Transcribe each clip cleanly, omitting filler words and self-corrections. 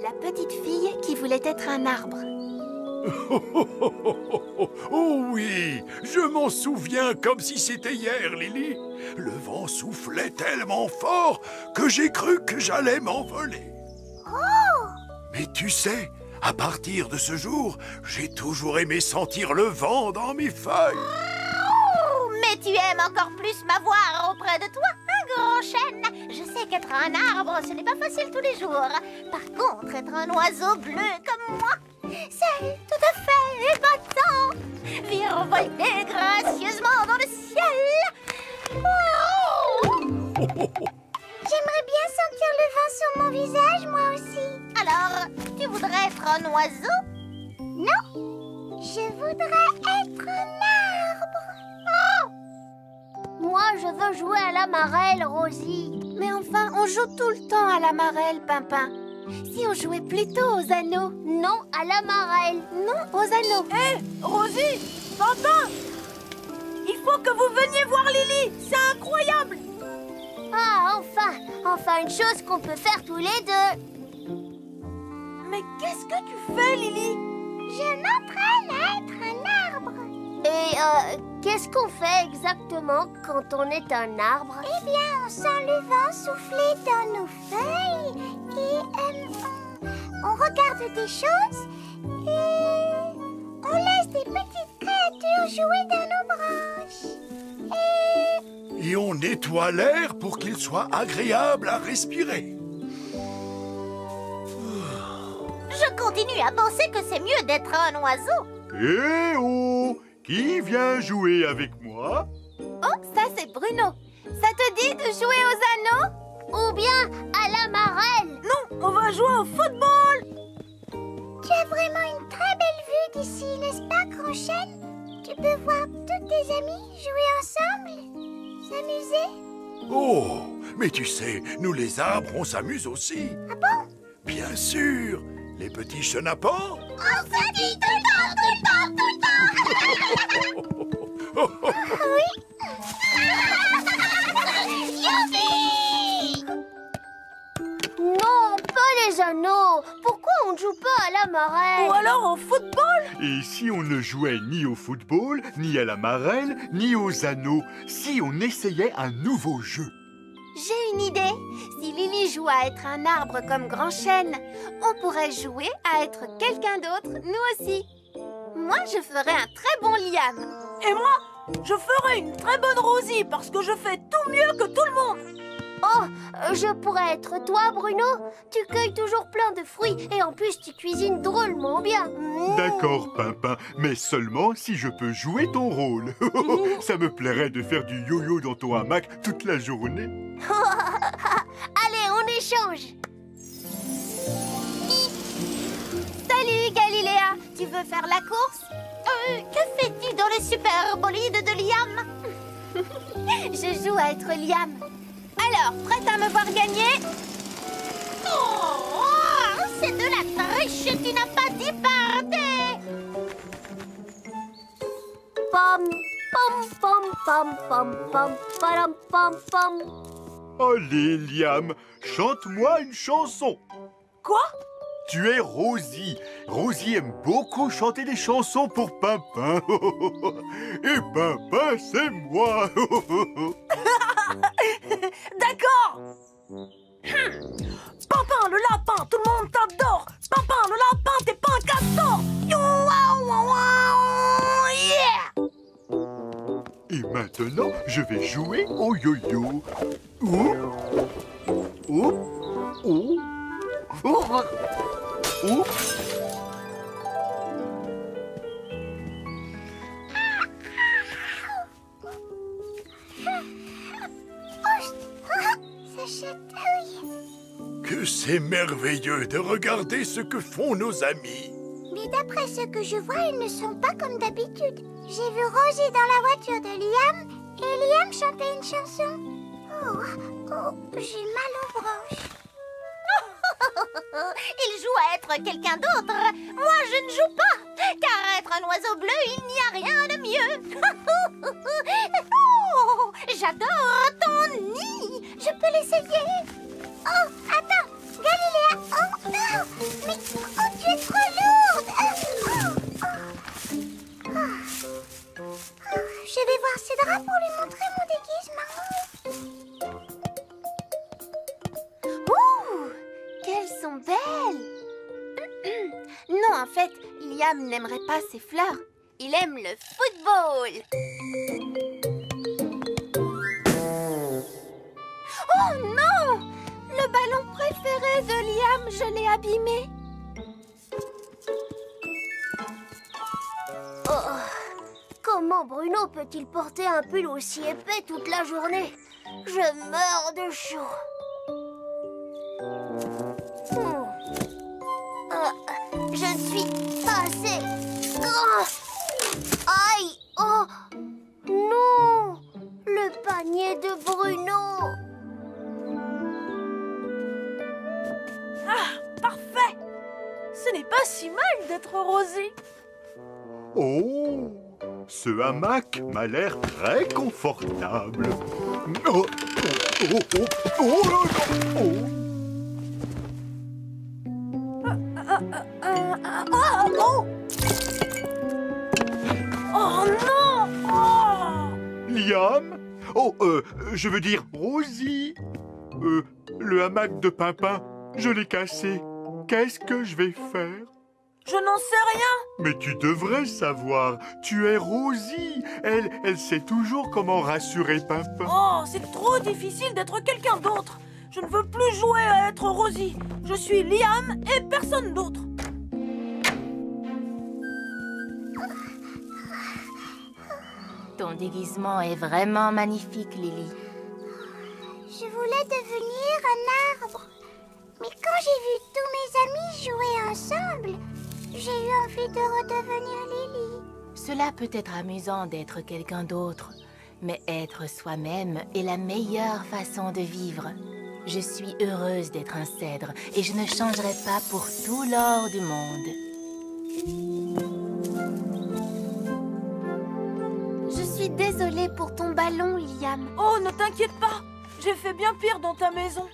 La petite fille qui voulait être un arbre. Oh oui, je m'en souviens comme si c'était hier, Lily. Le vent soufflait tellement fort que j'ai cru que j'allais m'envoler. Oh! Mais tu sais, à partir de ce jour, j'ai toujours aimé sentir le vent dans mes feuilles. Oh, mais tu aimes encore plus m'avoir auprès de toi, un grand chêne. Je sais qu'être un arbre, ce n'est pas facile tous les jours. Par contre, être un oiseau bleu comme moi, c'est tout à fait épatant. Virevolter gracieusement dans le ciel. Oh! J'aimerais bien sentir le vent sur mon visage, moi aussi. Alors, tu voudrais être un oiseau? Non, je voudrais être un arbre. Oh! Moi, je veux jouer à la marelle, Rosie. Mais enfin, on joue tout le temps à la marelle, Pimpin. Si on jouait plutôt aux anneaux. Non, à la marelle. Non, aux anneaux. Hé, Rosie, Pimpin, il faut que vous veniez voir Lily. C'est incroyable. Ah, enfin une chose qu'on peut faire tous les deux. Mais qu'est-ce que tu fais, Lily? Je m'entraîne à être un arbre. Et qu'est-ce qu'on fait exactement quand on est un arbre? Eh bien, on sent le vent souffler dans nos feuilles et on regarde des choses et on laisse des petites créatures jouer dans nos branches. Et on nettoie l'air pour qu'il soit agréable à respirer. Je continue à penser que c'est mieux d'être un oiseau. Eh oh! Qui vient jouer avec moi? Oh, ça c'est Bruno. Ça te dit de jouer aux anneaux? Ou bien à la marelle. Non, on va jouer au football. Tu as vraiment une très belle vue d'ici, n'est-ce pas, Grand Chêne? Tu peux voir tous tes amis jouer ensemble, s'amuser. Oh, mais tu sais, nous les arbres, on s'amuse aussi. Ah bon? Bien sûr, les petits chenapans. On se dit tout le temps, tout le temps, tout le temps. Oui. Youpi! Non, pas les anneaux. Pourquoi on ne joue pas à la marelle? Ou alors au football. Et si on ne jouait ni au football, ni à la marelle, ni aux anneaux, si on essayait un nouveau jeu? J'ai une idée. Si Lily joue à être un arbre comme Grand Chêne, on pourrait jouer à être quelqu'un d'autre, nous aussi. Moi, je ferais un très bon Liam. Et moi, je ferai une très bonne Rosie parce que je fais tout mieux que tout le monde. Oh, je pourrais être toi, Bruno. Tu cueilles toujours plein de fruits et en plus tu cuisines drôlement bien. D'accord, Pimpin, mais seulement si je peux jouer ton rôle. Ça me plairait de faire du yo-yo dans ton hamac toute la journée. Allez, on échange. Salut, Galiléa. Tu veux faire la course? Que fais-tu dans le super bolide de Liam? Je joue à être Liam. Alors, prête à me voir gagner? Oh, c'est de la triche, tu n'as pas dit pardon. Pam, pam, pam, pam, pam, pam, pam, pam, pam. Allez, Liam, chante-moi une chanson. Quoi? Tu es Rosie. Rosie aime beaucoup chanter des chansons pour Pimpin. Et Pimpin, c'est moi. D'accord. Pimpin le lapin, tout le monde t'adore. Pimpin le lapin, t'es pas un castor. Yeah. Et maintenant, je vais jouer au yo-yo. Oh, oh, oh, oh, oh. Ça chatouille. Que c'est merveilleux de regarder ce que font nos amis. Mais d'après ce que je vois, ils ne sont pas comme d'habitude. J'ai vu Rosie dans la voiture de Liam et Liam chantait une chanson. Oh, j'ai mal aux branches. Il joue à être quelqu'un d'autre. Moi, je ne joue pas. Car être un oiseau bleu, il n'y a rien de mieux. Oh, j'adore ton nid. Je peux l'essayer. Liam n'aimerait pas ses fleurs. Il aime le football. Oh non! Le ballon préféré de Liam, je l'ai abîmé. Oh, comment Bruno peut-il porter un pull aussi épais toute la journée? Je meurs de chaud. Je ne suis pas assez grand. Aïe! Oh! Non! Le panier de Bruno! Ah, parfait! Ce n'est pas si mal d'être Rosie. Oh, ce hamac m'a l'air très confortable. Oh, oh, oh, oh, oh, oh, oh. Oh! Oh non! Oh! Liam? Oh, je veux dire Rosie. Le hamac de Pimpin, je l'ai cassé. Qu'est-ce que je vais faire? Je n'en sais rien. Mais tu devrais savoir. Tu es Rosie. Elle sait toujours comment rassurer Pimpin. Oh, c'est trop difficile d'être quelqu'un d'autre. Je ne veux plus jouer à être Rosie. Je suis Liam et personne d'autre. Ton déguisement est vraiment magnifique, Lily. Je voulais devenir un arbre. Mais quand j'ai vu tous mes amis jouer ensemble, j'ai eu envie de redevenir Lily. Cela peut être amusant d'être quelqu'un d'autre, mais être soi-même est la meilleure façon de vivre. Je suis heureuse d'être un cèdre et je ne changerai pas pour tout l'or du monde. Je suis désolée pour ton ballon, Liam. Oh, ne t'inquiète pas. J'ai fait bien pire dans ta maison.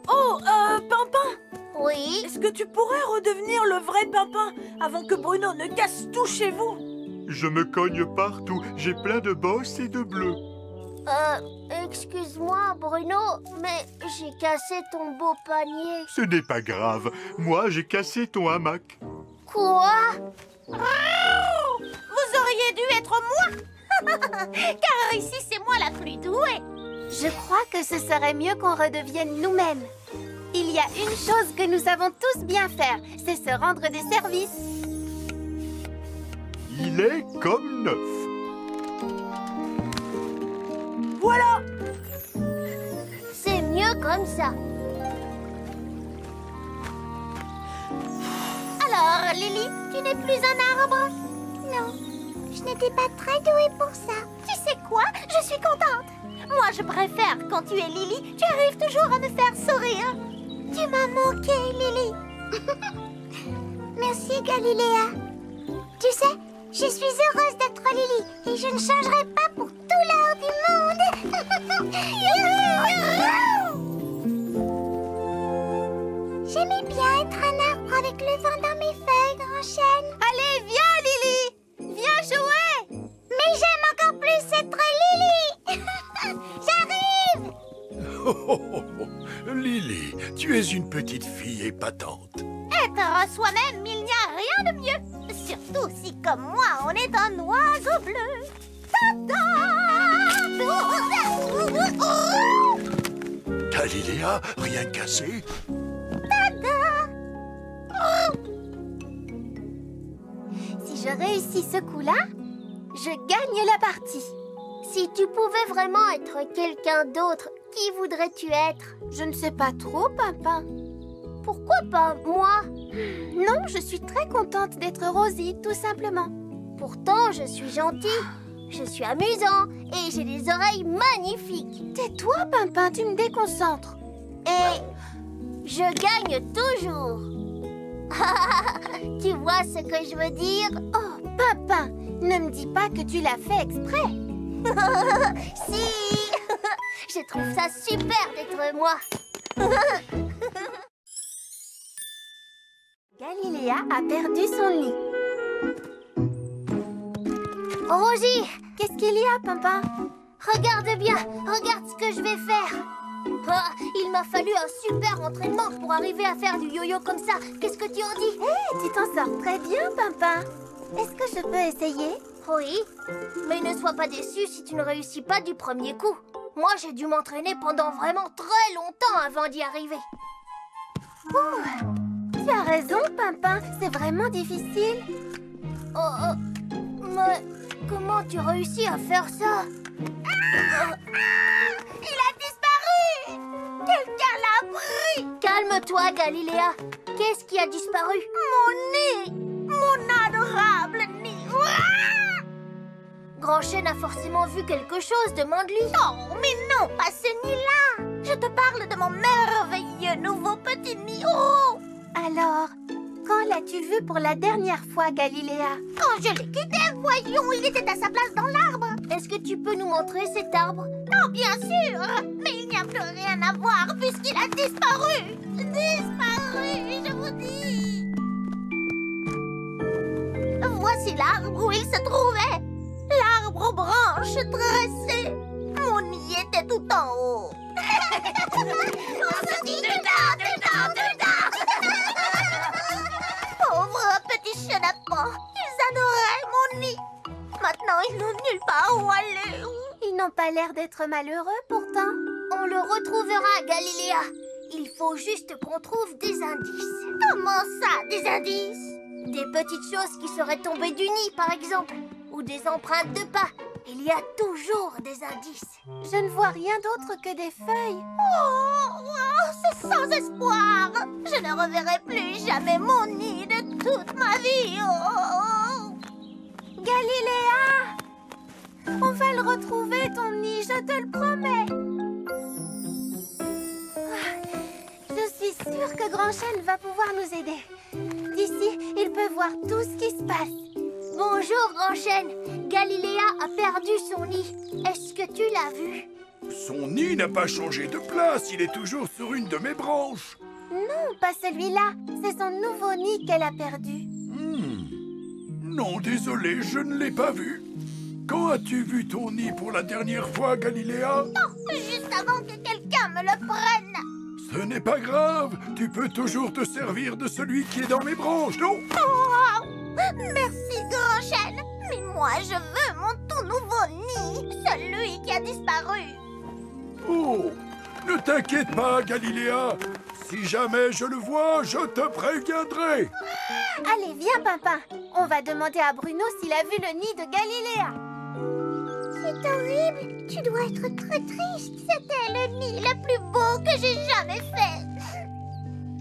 Oh, Pimpin, Oui? est-ce que tu pourrais redevenir le vrai Pimpin avant que Bruno ne casse tout chez vous? Je me cogne partout. J'ai plein de bosses et de bleus. Excuse-moi, Bruno, mais j'ai cassé ton beau panier. Ce n'est pas grave. Moi, j'ai cassé ton hamac. Quoi? Vous auriez dû être moi. Car ici, c'est moi la plus douée. Je crois que ce serait mieux qu'on redevienne nous-mêmes. Il y a une chose que nous savons tous bien faire, c'est se rendre des services. Il est comme neuf. Voilà! C'est mieux comme ça. Alors, Lily, tu n'es plus un arbre? Non, je n'étais pas très douée pour ça. Tu sais quoi? Je suis contente. Moi, je préfère quand tu es Lily. Tu arrives toujours à me faire sourire. Tu m'as manqué, Lily. Merci, Galiléa. Tu sais, je suis heureuse d'être Lily et je ne changerai pas pour tout l'or du monde. J'aimais bien être un arbre avec le vent dans mes feuilles, grand chêne. Allez, viens, Lily. Viens jouer. Mais j'aime encore plus être Lily. J'arrive. Oh, oh, oh, oh. Lily, tu es une petite fille épatante. Être soi-même, il n'y a rien de mieux. Surtout si, comme moi, on est un oiseau bleu. Galiléa, rien cassé? Si je réussis ce coup-là, je gagne la partie. Si tu pouvais vraiment être quelqu'un d'autre, qui voudrais-tu être? Je ne sais pas trop, Pimpin. Pourquoi pas moi? Non, je suis très contente d'être Rosie, tout simplement. Pourtant, je suis gentille, je suis amusant et j'ai des oreilles magnifiques. Tais-toi, Pimpin, tu me déconcentres. Et je gagne toujours. Tu vois ce que je veux dire? Oh, Pimpin, ne me dis pas que tu l'as fait exprès. Si. Je trouve ça super d'être moi. Galiléa a perdu son lit. Rosie, Qu'est-ce qu'il y a, Pimpin? regarde bien, regarde ce que je vais faire. Ah, il m'a fallu un super entraînement pour arriver à faire du yo-yo comme ça. Qu'est-ce que tu en dis? Tu t'en sors très bien, Pimpin. Est-ce que je peux essayer? Oui, mais ne sois pas déçu si tu ne réussis pas du premier coup. Moi, j'ai dû m'entraîner pendant vraiment très longtemps avant d'y arriver. Tu as raison, Pimpin. C'est vraiment difficile. Mais comment tu réussis à faire ça? Il a disparu! Quelqu'un l'a pris! Calme-toi, Galiléa. Qu'est-ce qui a disparu? Mon nez! Mon adorable nez! Grand Chêne a forcément vu quelque chose, demande-lui. Oh, mais non, pas ce nid-là! Je te parle de mon merveilleux nouveau petit nid. Oh! Alors, quand l'as-tu vu pour la dernière fois, Galiléa? Quand je l'ai quitté, voyons, il était à sa place dans l'arbre. Est-ce que tu peux nous montrer cet arbre? Oh, bien sûr, mais il n'y a plus rien à voir puisqu'il a disparu. Disparu, je vous dis. Voici l'arbre où il se trouvait. L'arbre aux branches tressées. Mon nid était tout en haut. On se dit dedans. Pauvre petit chenapan, ils adoraient mon nid. Maintenant, ils n'ont nulle part où aller. Ils n'ont pas l'air d'être malheureux, pourtant. On le retrouvera, Galiléa. Il faut juste qu'on trouve des indices. Comment ça, des indices? Des petites choses qui seraient tombées du nid, par exemple. Ou des empreintes de pas. Il y a toujours des indices. Je ne vois rien d'autre que des feuilles. Oh, c'est sans espoir. Je ne reverrai plus jamais mon nid de toute ma vie. Oh. Galiléa! On va le retrouver, ton nid, je te le promets. Je suis sûre que Grand Chêne va pouvoir nous aider. D'ici, il peut voir tout ce qui se passe. Bonjour, Grand Chêne. Galiléa a perdu son nid. Est-ce que tu l'as vu? Son nid n'a pas changé de place, il est toujours sur une de mes branches. Non, pas celui-là. C'est son nouveau nid qu'elle a perdu. Non, désolé, je ne l'ai pas vu. Quand as-tu vu ton nid pour la dernière fois, Galiléa? Oh, juste avant que quelqu'un me le prenne. Ce n'est pas grave, tu peux toujours te servir de celui qui est dans mes branches, non? Oh, merci, Grand Chêne. Mais moi, je veux mon tout nouveau nid, celui qui a disparu. Oh, ne t'inquiète pas, Galiléa. Si jamais je le vois, je te préviendrai. Allez, viens, Pimpin. On va demander à Bruno s'il a vu le nid de Galiléa. C'est horrible. Tu dois être très triste. C'était le nid le plus beau que j'ai jamais fait.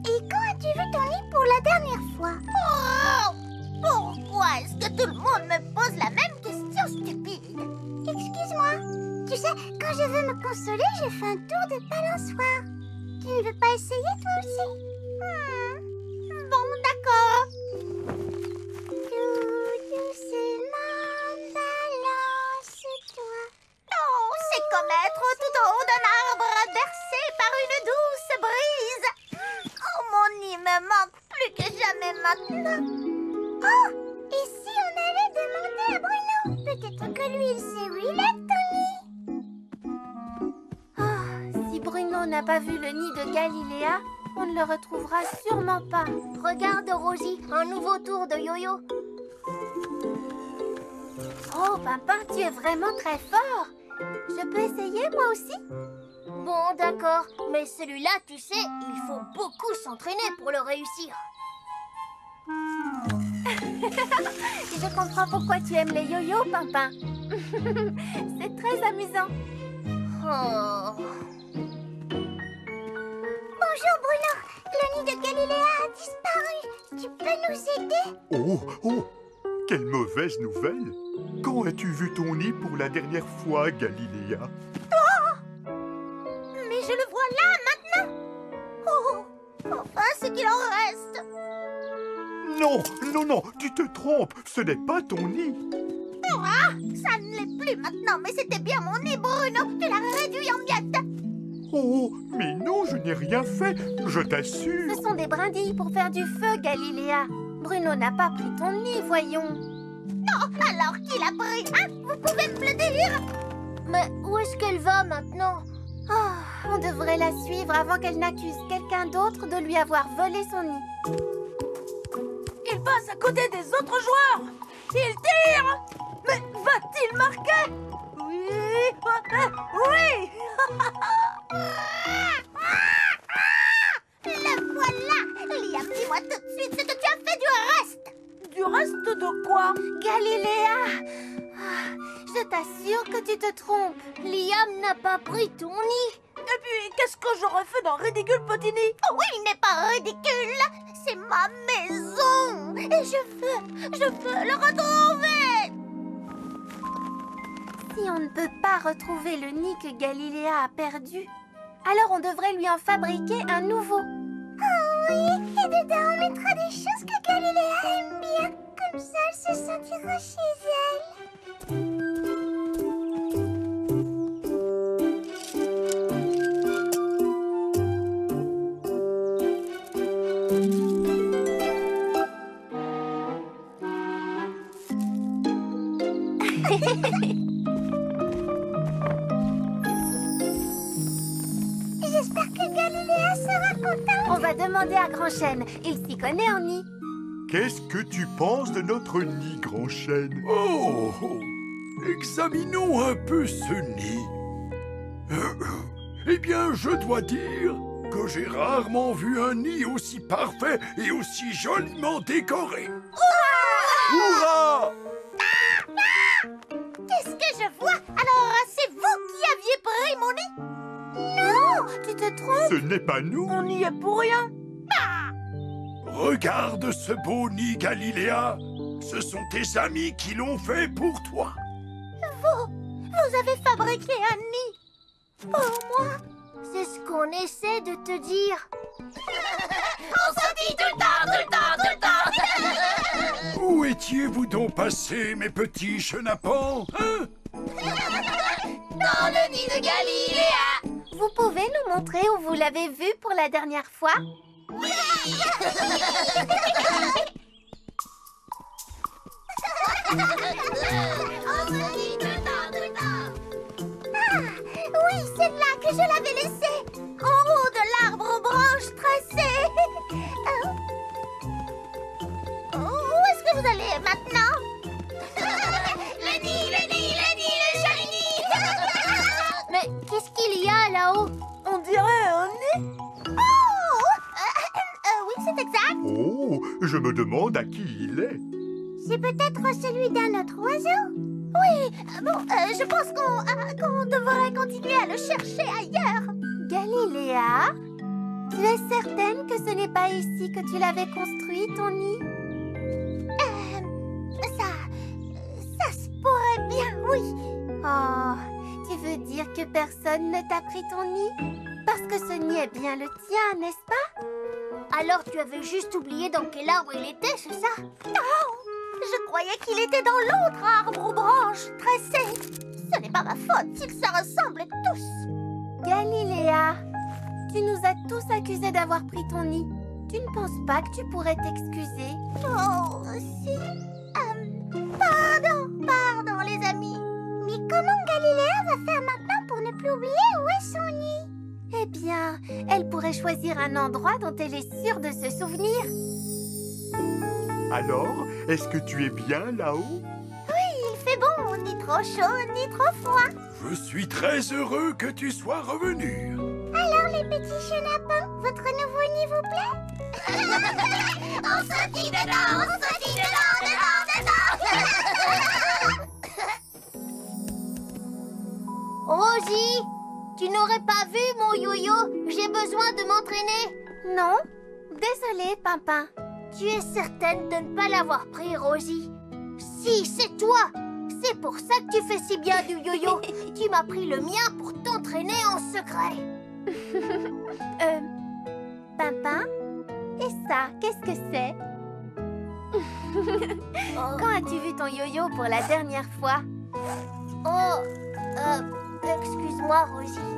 Et quand as-tu vu ton nid pour la dernière fois? Oh, pourquoi est-ce que tout le monde me pose la même question stupide? Excuse-moi. Tu sais, quand je veux me consoler, je fais un tour de balançoire. Tu ne veux pas essayer, toi aussi? Bon, d'accord. Tout doucement, balance-toi. Oh, c'est comme être tout en haut d'un arbre, bercé par une douce brise. Oh, mon nid me manque plus que jamais maintenant. Oh, et si on allait demander à Bruno? Peut-être que lui, il sait où il est, ton nid. Si Bruno n'a pas vu le nid de Galiléa, on ne le retrouvera sûrement pas. Regarde, Rosie, un nouveau tour de yo-yo. Oh, Pimpin, tu es vraiment très fort. Je peux essayer, moi aussi? Bon, d'accord, mais celui-là, tu sais, il faut beaucoup s'entraîner pour le réussir. Je comprends pourquoi tu aimes les yo-yo, Pimpin. C'est très amusant. Oh. Bonjour, Bruno. Le nid de Galiléa a disparu. Tu peux nous aider? Oh, quelle mauvaise nouvelle! Quand as-tu vu ton nid pour la dernière fois, Galiléa? Mais je le vois là, maintenant. Oh, enfin, ce qu'il en reste. Non, tu te trompes, ce n'est pas ton nid. Ah, ça ne l'est plus maintenant, mais c'était bien mon nid, Bruno. Tu l'as réduit en miettes. Oh, mais non, je n'ai rien fait, je t'assure. Ce sont des brindilles pour faire du feu, Galiléa. Bruno n'a pas pris ton nid, voyons. Non, alors qui l'a pris, hein? Vous pouvez me le dire? Mais où est-ce qu'elle va maintenant? Oh, On devrait la suivre avant qu'elle n'accuse quelqu'un d'autre de lui avoir volé son nid. Il passe à côté des autres joueurs. Il tire. Mais va-t-il marquer? Oui. Oui. Le voilà! Liam, dis-moi tout de suite ce que tu as fait du reste! Du reste de quoi? Galiléa! Je t'assure que tu te trompes. Liam n'a pas pris ton nid! Et puis, qu'est-ce que j'aurais fait d'un ridicule petit nid? Oh oui, il n'est pas ridicule! C'est ma maison! Et je veux le retrouver! Si on ne peut pas retrouver le nid que Galiléa a perdu, alors on devrait lui en fabriquer un nouveau. Oh oui, et dedans on mettra des choses que Galiléa aime bien. Comme ça, elle se sentira chez elle. J'espère que Galiléa sera contente. On va demander à Grand Chêne. Il s'y connaît en nid. Qu'est-ce que tu penses de notre nid, Grand Chêne? Oh, examinons un peu ce nid. Eh bien, je dois dire que j'ai rarement vu un nid aussi parfait et aussi joliment décoré. Hurrah! Qu'est-ce que je vois? Alors, c'est vous qui aviez pris mon nid? Non, tu te trompes. Ce n'est pas nous. On n'y est pour rien. Regarde ce beau nid, Galiléa. Ce sont tes amis qui l'ont fait pour toi. Vous avez fabriqué un nid pour moi? C'est ce qu'on essaie de te dire. On se dit tout le temps, tout le temps, tout le temps. Où étiez-vous donc passés, mes petits chenapans, hein? Dans le nid de Galiléa. Vous pouvez nous montrer où vous l'avez vu pour la dernière fois? Oui. On se dit tout le temps, tout le temps. Ah, oui, c'est là que je l'avais laissé, en haut de l'arbre aux branches tracées. Où est-ce que vous allez maintenant? Le nid, le nid, le nid, le joli nid. Mais qu'est-ce qu'il y a là-haut? On dirait un nid. Oh, oui, c'est exact. Oh, je me demande à qui il est. C'est peut-être celui d'un autre oiseau. Oui, bon, je pense qu'on devrait continuer à le chercher ailleurs. Galiléa, tu es certaine que ce n'est pas ici que tu l'avais construit, ton nid? Ça se pourrait bien, oui. Oh, tu veux dire que personne ne t'a pris ton nid? Parce que ce nid est bien le tien, n'est-ce pas? Alors tu avais juste oublié dans quel arbre il était, c'est ça? Non, je croyais qu'il était dans l'autre arbre aux branches tressées. Ce n'est pas ma faute s'ils se ressemblent tous. Galiléa, tu nous as tous accusés d'avoir pris ton nid. Tu ne penses pas que tu pourrais t'excuser? Oh, si. Pardon les amis. Mais comment Galiléa va faire maintenant pour ne plus oublier où est son nid? Eh bien, elle pourrait choisir un endroit dont elle est sûre de se souvenir. Alors, est-ce que tu es bien là-haut? Il fait bon, ni trop chaud, ni trop froid. Je suis très heureux que tu sois revenu. Alors les petits chenapans, votre nouveau nid vous plaît? On se dit dedans, on se dit dedans, dedans, dedans. Rosie, tu n'aurais pas vu mon yo-yo? J'ai besoin de m'entraîner. Non? Désolée, Pimpin. Tu es certaine de ne pas l'avoir pris, Rosie? Si, c'est toi. C'est pour ça que tu fais si bien du yo-yo. Tu m'as pris le mien pour t'entraîner en secret. Pimpin? Et ça, qu'est-ce que c'est? Quand as-tu vu ton yo-yo pour la dernière fois? Excuse-moi, Rosie.